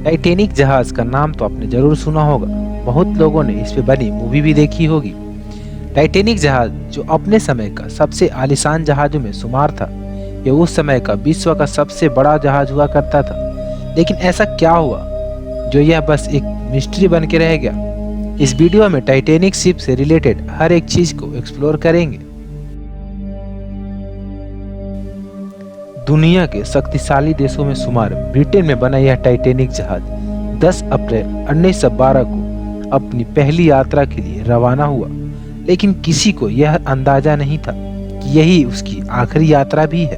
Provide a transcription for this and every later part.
Titanic जहाज का नाम तो आपने जरूर सुना होगा। बहुत लोगों ने इस पे बनी मूवी भी देखी होगी। टाइटैनिक जहाज जो अपने समय का सबसे आलीशान जहाजों में शुमार था, ये उस समय का विश्व का सबसे बड़ा जहाज हुआ करता था। लेकिन ऐसा क्या हुआ जो यह बस एक मिस्ट्री बन के रह गया? इस वीडियो में टाइटैनिक शिप से रिलेटेड हर एक चीज को एक्सप्लोर करेंगे। दुनिया के शक्तिशाली देशों में शुमार ब्रिटेन में बना यह टाइटैनिक जहाज 10 अप्रैल 1912 को अपनी पहली यात्रा के लिए रवाना हुआ। लेकिन किसी को यह अंदाजा नहीं था कि यही उसकी आखिरी यात्रा भी है।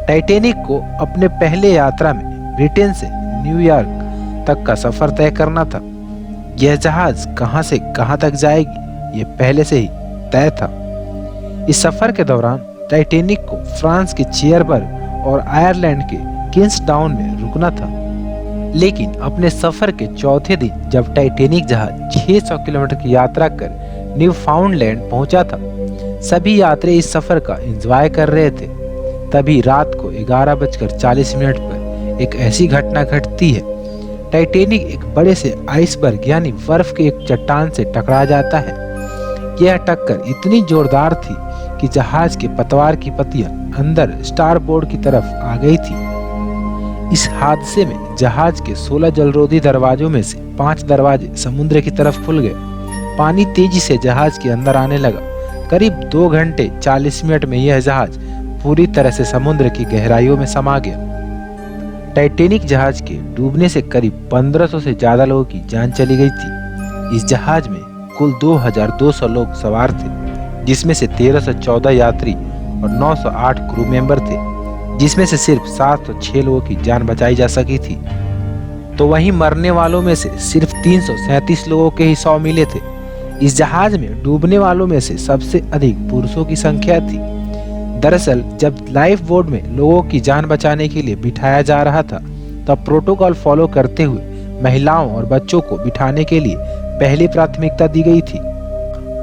टाइटैनिक को अपने पहले यात्रा में ब्रिटेन से न्यूयॉर्क तक का सफर तय करना था। यह जहाज कहां से कहां तक जाएगी, यह पहले से ही तय था। इस सफर के दौरान टाइटैनिक को फ्रांस के चेयरबर्ग और आयरलैंड के किंग्सडाउन में रुकना था। लेकिन अपने सफर के चौथे दिन जब टाइटैनिक जहाज 600 किलोमीटर की यात्रा कर न्यूफाउंडलैंड पहुंचा था, सभी यात्री इस सफर का एंजॉय कर रहे थे। तभी रात को 11:40 पर एक ऐसी घटना घटती है। टाइटैनिक एक बड़े से आइसबर्ग यानी बर्फ के एक चट्टान से टकरा जाता है। यह टक्कर इतनी जोरदार थी कि जहाज के पतवार की पत्तियां अंदर स्टारबोर्ड की तरफ आ गई थी। इस हादसे में जहाज के 16 जलरोधी दरवाजों में से 5 दरवाजे समुद्र की तरफ खुल गए। पानी तेजी से जहाज के अंदर आने लगा। करीब 2 घंटे 40 मिनट में यह जहाज पूरी तरह से समुद्र की गहराइयों में समा गया। टाइटैनिक जहाज के डूबने से करीब 1500 से ज्यादा लोगों की जान चली गई थी। इस जहाज में कुल 2200 लोग सवार थे, जिसमें से 1314 यात्री और 908 क्रू मेंबर थे, जिसमें से सिर्फ 706 लोगों की जान बचाई जा सकी थी। तो वहीं मरने वालों में से सिर्फ 337 लोगों के ही 100 मिले थे। इस जहाज में डूबने वालों में से सबसे अधिक पुरुषों की संख्या थी। दरअसल जब लाइफ बोट में लोगों की जान बचाने के लिए बिठाया जा रहा था, तब प्रोटोकॉल फॉलो करते हुए महिलाओं और बच्चों को बिठाने के लिए पहली प्राथमिकता दी गई थी।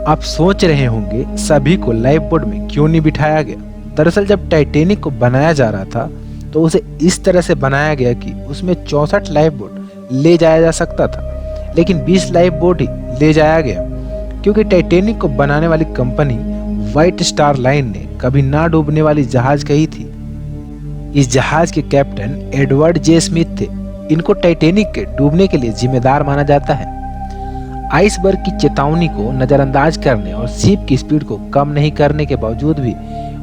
आप सोच रहे होंगे सभी को लाइफ बोट में क्यों नहीं बिठाया गया? दरअसल जब टाइटैनिक को बनाया जा रहा था तो उसे इस तरह से बनाया गया कि उसमें 64 लाइफ बोट ले जाया जा सकता था, लेकिन 20 लाइफ बोट ही ले जाया गया, क्योंकि टाइटैनिक को बनाने वाली कंपनी व्हाइट स्टार लाइन ने कभी ना डूबने वाली जहाज कही थी। इस जहाज के कैप्टन एडवर्ड जे स्मिथ थे। इनको टाइटैनिक के डूबने के लिए जिम्मेदार माना जाता है। आइसबर्ग की चेतावनी को नजरअंदाज करने और शिप की स्पीड को कम नहीं करने के बावजूद भी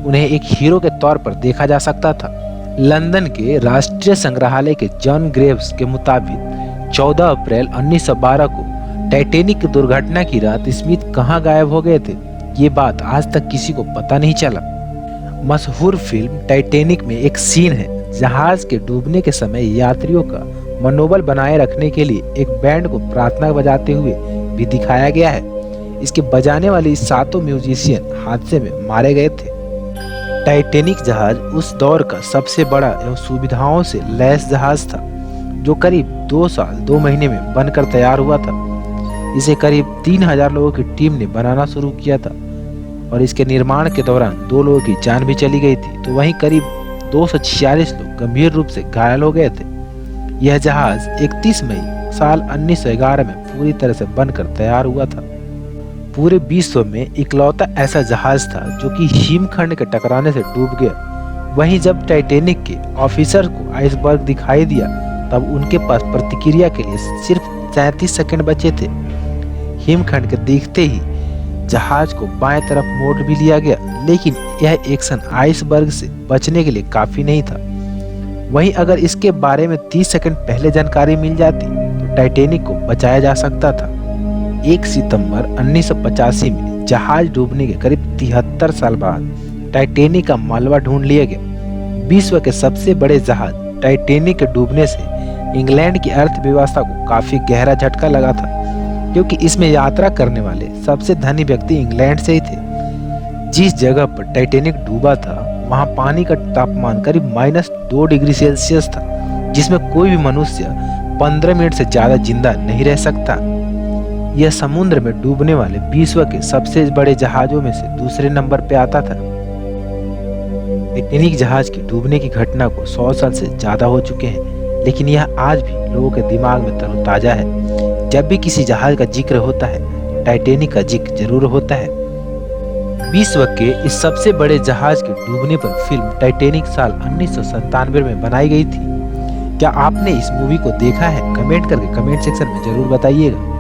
उन्हें एक हीरो के तौर पर देखा जा सकता था। लंदन के राष्ट्रीय संग्रहालय के जॉन ग्रेव्स के मुताबिक 14 अप्रैल 1912 को टाइटैनिक की दुर्घटना की रात स्मिथ कहां गायब हो गए थे, ये बात आज तक किसी को पता नहीं चला। मशहूर फिल्म टाइटैनिक में एक सीन है, जहाज के डूबने के समय यात्रियों का मनोबल बनाए रखने के लिए एक बैंड को प्रार्थना बजाते हुए भी दिखाया गया है। इसके बजाने वाले 7 म्यूजिशियन हादसे में मारे गए थे। टाइटैनिक जहाज उस दौर का सबसे बड़ा एवं सुविधाओं से लैस जहाज था, जो करीब 2 साल 2 महीने में बनकर तैयार हुआ था। इसे करीब 3000 लोगों की टीम ने बनाना शुरू किया था और इसके निर्माण के दौरान 2 लोगों की जान भी चली गई थी, तो वहीं करीब 246 लोग गंभीर रूप से घायल हो गए थे। यह जहाज 31 मई साल 1911 में पूरी तरह से बनकर तैयार हुआ था। पूरे विश्व में इकलौता ऐसा जहाज था जो कि हिमखंड के टकराने से डूब गया। वहीं जब टाइटैनिक के ऑफिसर को आइसबर्ग दिखाई दिया, तब उनके पास प्रतिक्रिया के लिए सिर्फ 37 सेकंड बचे थे। हिमखंड के दिखते ही जहाज को बाएं तरफ मोड़ भी लिया गया, लेकिन यह एक्शन आइसबर्ग से बचने के लिए काफी नहीं था। वहीं अगर इसके बारे में 30 सेकंड पहले जानकारी मिल जाती तो टाइटैनिक को बचाया जा सकता था। 1 सितंबर 1985 में जहाज डूबने के करीब 73 साल बाद टाइटैनिक का मालवा ढूंढ लिया गया। विश्व के सबसे बड़े जहाज टाइटैनिक के डूबने से इंग्लैंड की अर्थव्यवस्था को काफी गहरा झटका लगा था, क्योंकि इसमें यात्रा करने वाले सबसे धनी व्यक्ति इंग्लैंड से ही थे। जिस जगह पर टाइटैनिक डूबा था वहां पानी का तापमान करीब -2 डिग्री सेल्सियस था, जिसमें कोई भी मनुष्य 15 मिनट से ज्यादा जिंदा नहीं रह सकता। यह समुद्र में डूबने वाले विश्व के सबसे बड़े जहाजों में से दूसरे नंबर पे आता था। टाइटैनिक जहाज के डूबने की घटना को 100 साल से ज्यादा हो चुके हैं, लेकिन यह आज भी लोगों के दिमाग में तरोताजा है। जब भी किसी जहाज का जिक्र होता है, टाइटैनिक का जिक्र जरूर होता है। विश्व के इस सबसे बड़े जहाज के डूबने पर फिल्म टाइटैनिक साल 1997 में बनाई गई थी। क्या आपने इस मूवी को देखा है? कमेंट करके कमेंट सेक्शन में जरूर बताइएगा।